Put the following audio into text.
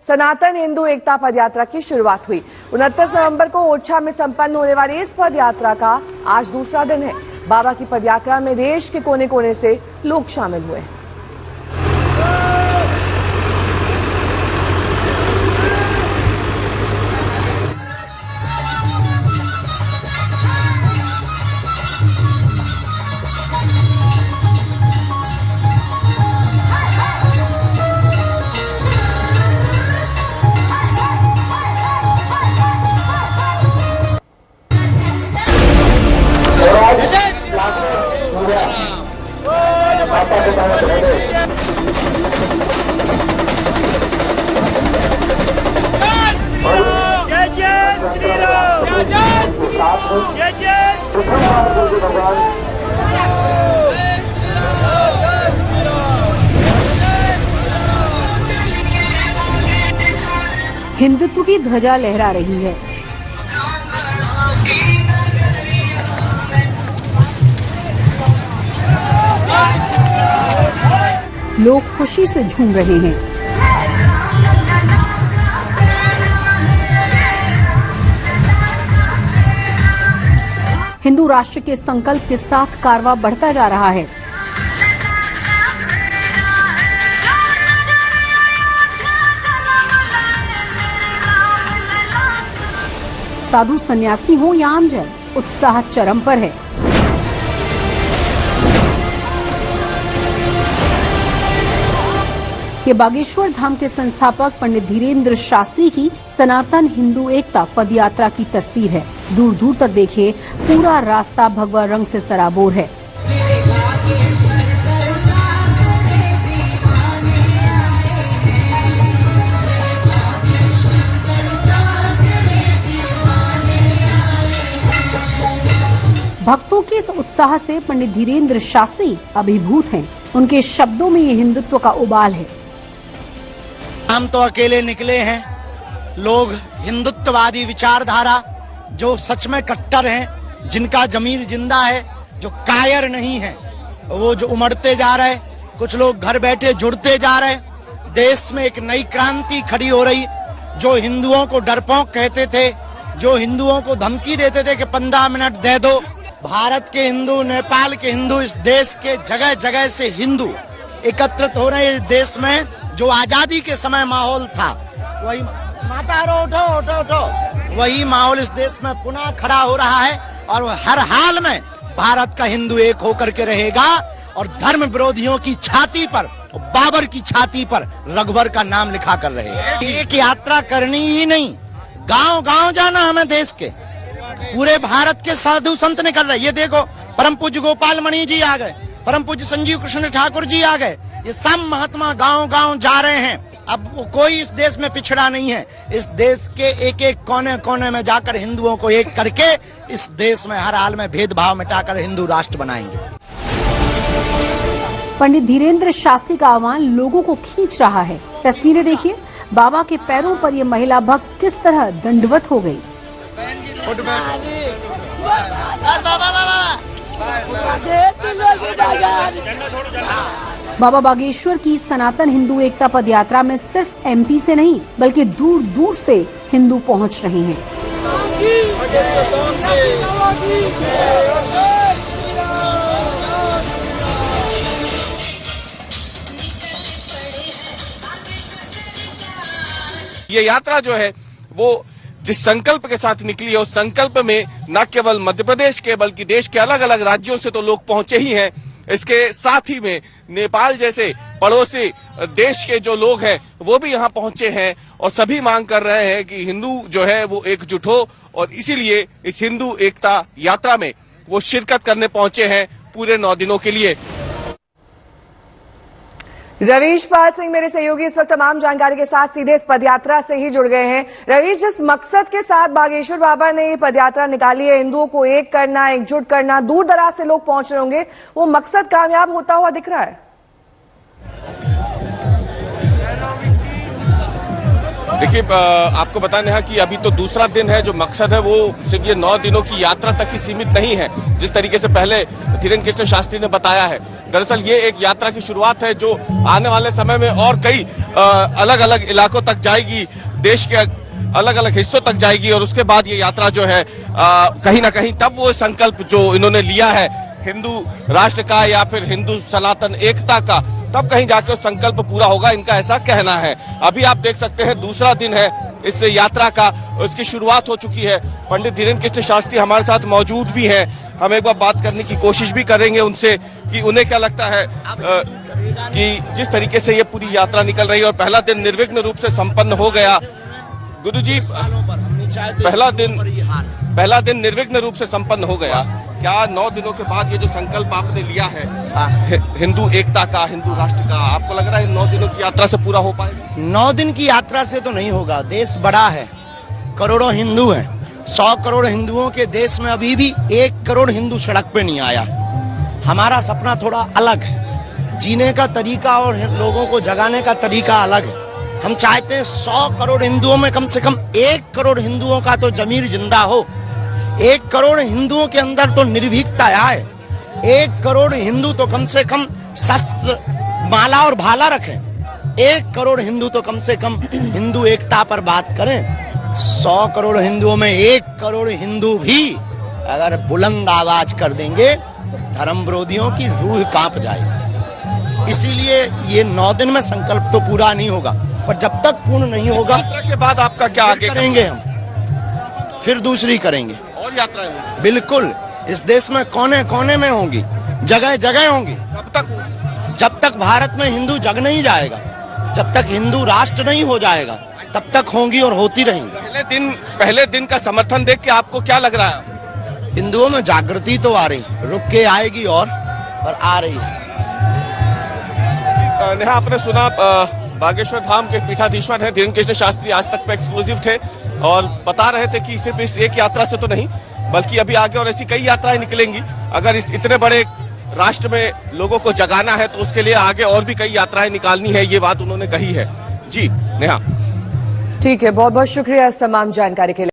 सनातन हिंदू एकता पदयात्रा की शुरुआत हुई। 29 नवंबर को ओरछा में संपन्न होने वाली इस पदयात्रा का आज दूसरा दिन है। बाबा की पदयात्रा में देश के कोने कोने से लोग शामिल हुए। हिंदुत्व की ध्वजा लहरा रही है। लोग खुशी से झूम रहे हैं। हिंदू राष्ट्र के संकल्प के साथ कारवां बढ़ता जा रहा है। साधु सन्यासी हो या आमजन, उत्साह चरम पर है। ये बागेश्वर धाम के संस्थापक पंडित धीरेन्द्र शास्त्री की सनातन हिंदू एकता पदयात्रा की तस्वीर है। दूर दूर तक देखिए, पूरा रास्ता भगवा रंग से सराबोर है। भक्तों के इस उत्साह से पंडित धीरेन्द्र शास्त्री अभिभूत हैं। उनके शब्दों में ये हिंदुत्व का उबाल है। हम तो अकेले निकले हैं, लोग हिंदुत्ववादी विचारधारा जो सच में कट्टर हैं, जिनका जमीर जिंदा है, जो कायर नहीं है, वो जो उमड़ते जा रहे। कुछ लोग घर बैठे जुड़ते जा रहे। देश में एक नई क्रांति खड़ी हो रही। जो हिंदुओं को डरपोक कहते थे, जो हिंदुओं को धमकी देते थे कि 15 मिनट दे दो, भारत के हिंदू, नेपाल के हिंदू, इस देश के जगह जगह से हिंदू एकत्रित हो रहे हैं। इस देश में जो आजादी के समय माहौल था, वही माता उठो, वही माहौल इस देश में पुनः खड़ा हो रहा है। और हर हाल में भारत का हिंदू एक होकर के रहेगा और धर्म विरोधियों की छाती पर, बाबर की छाती पर रघुवर का नाम लिखा कर रहेगा। एक यात्रा करनी ही नहीं, गांव गांव जाना हमें। देश के पूरे भारत के साधु संत ने कर रहे। ये देखो, परम पूज्य गोपाल मणि जी आ गए, परम पूज्य संजीव कृष्ण ठाकुर जी आ गए। ये सब महात्मा गांव गांव जा रहे हैं। अब कोई इस देश में पिछड़ा नहीं है। इस देश के एक एक कोने कोने में जाकर हिंदुओं को एक करके इस देश में हर हाल में भेदभाव मिटाकर हिंदू राष्ट्र बनाएंगे। पंडित धीरेन्द्र शास्त्री का आह्वान लोगों को खींच रहा है। तस्वीरें देखिए, बाबा के पैरों पर ये महिला भक्त किस तरह दंडवत हो गई। बाबा बागेश्वर की सनातन हिंदू एकता पदयात्रा में सिर्फ एमपी से नहीं, बल्कि दूर दूर से हिंदू पहुंच रहे हैं। ये यात्रा जो है वो जिस संकल्प के साथ निकली है, उस संकल्प में न केवल मध्य प्रदेश के बल्कि देश के अलग अलग राज्यों से तो लोग पहुंचे ही हैं। इसके साथ ही में नेपाल जैसे पड़ोसी देश के जो लोग हैं वो भी यहाँ पहुंचे हैं और सभी मांग कर रहे हैं कि हिंदू जो है वो एकजुट हो। और इसीलिए इस हिंदू एकता यात्रा में वो शिरकत करने पहुंचे हैं पूरे 9 दिनों के लिए। रवीश पाल सिंह मेरे सहयोगी इस वक्त तमाम जानकारी के साथ सीधे इस पदयात्रा से ही जुड़ गए हैं। रवीश, जिस मकसद के साथ बागेश्वर बाबा ने ये पदयात्रा निकाली है, हिंदुओं को एक करना, एकजुट करना, दूर दराज से लोग पहुंच रहे होंगे, वो मकसद कामयाब होता हुआ दिख रहा है? देखिए आपको बताने हैं कि अभी तो दूसरा दिन है। जो मकसद है वो सिर्फ ये 9 दिनों की यात्रा तक ही सीमित नहीं है, जिस तरीके से पहले धीरेन्द्र कृष्ण शास्त्री ने बताया है। दरअसल ये एक यात्रा की शुरुआत है जो आने वाले समय में और कई अलग अलग इलाकों तक जाएगी, देश के अलग अलग हिस्सों तक जाएगी, और उसके बाद ये यात्रा जो है कहीं ना कहीं तब वो संकल्प जो इन्होंने लिया है हिंदू राष्ट्र का या फिर हिंदू सनातन एकता का, तब कहीं जाके उस संकल्प पूरा होगा, इनका ऐसा कहना है। अभी आप देख सकते हैं दूसरा दिन है इस यात्रा का, उसकी शुरुआत हो चुकी है। पंडित धीरेन्द्र कृष्ण शास्त्री हमारे साथ मौजूद भी हैं। हम एक बार बात करने की कोशिश भी करेंगे उनसे कि उन्हें क्या लगता है कि जिस तरीके से ये पूरी यात्रा निकल रही है और पहला दिन निर्विघ्न रूप से संपन्न हो गया। गुरुजी, पहला दिन निर्विघ्न रूप से संपन्न हो गया। क्या 9 दिनों के बाद ये जो संकल्प आपने लिया है हिंदू एकता का, हिंदू राष्ट्र का, आपको लग रहा है 9 दिनों की यात्रा से पूरा हो पाएगा? 9 दिन की यात्रा से तो नहीं होगा। देश बड़ा है, करोड़ों हिंदू हैं। 100 करोड़ हिंदुओं के देश में अभी भी 1 करोड़ हिंदू सड़क पे नहीं आया। हमारा सपना थोड़ा अलग है, जीने का तरीका और लोगों को जगाने का तरीका अलग है। हम चाहते हैं 100 करोड़ हिंदुओं में कम से कम 1 करोड़ हिंदुओं का तो जमीर जिंदा हो। 1 करोड़ हिंदुओं के अंदर तो निर्भीकता आए। 1 करोड़ हिंदू तो कम से कम शस्त्र, माला और भाला रखें। 1 करोड़ हिंदू तो कम से कम हिंदू एकता पर बात करें। 100 करोड़ हिंदुओं में 1 करोड़ हिंदू भी अगर बुलंद आवाज कर देंगे तो धर्म विरोधियों की रूह कांप जाएगी। इसीलिए ये 9 दिन में संकल्प तो पूरा नहीं होगा, पर जब तक पूर्ण नहीं होगा के बाद आपका क्या आगे करेंगे हम, फिर दूसरी करेंगे और यात्राएं होंगी। बिल्कुल, इस देश में कोने कोने में होंगी, जगह जगह होंगी। कब तक? जब तक भारत में हिंदू जग नहीं जाएगा, जब तक हिंदू राष्ट्र नहीं हो जाएगा, तब तक होंगी और होती रहेंगी। पहले दिन का समर्थन देख के आपको क्या लग रहा है? हिंदुओं में जागृति तो आ रही, रुक के आएगी और पर आ रही है। नेहा, आपने सुना बागेश्वर धाम के पीठाधीश्वर हैं धीरेन्द्र कृष्ण शास्त्री, आज तक पे एक्सक्लूसिव थे और बता रहे थे कि सिर्फ इस एक यात्रा से तो नहीं, बल्कि अभी आगे और ऐसी कई यात्राएं निकलेंगी। अगर इतने बड़े राष्ट्र में लोगों को जगाना है तो उसके लिए आगे और भी कई यात्राएं निकालनी है, ये बात उन्होंने कही है। जी नेहा, ठीक है, बहुत बहुत शुक्रिया इस तमाम जानकारी के लिए।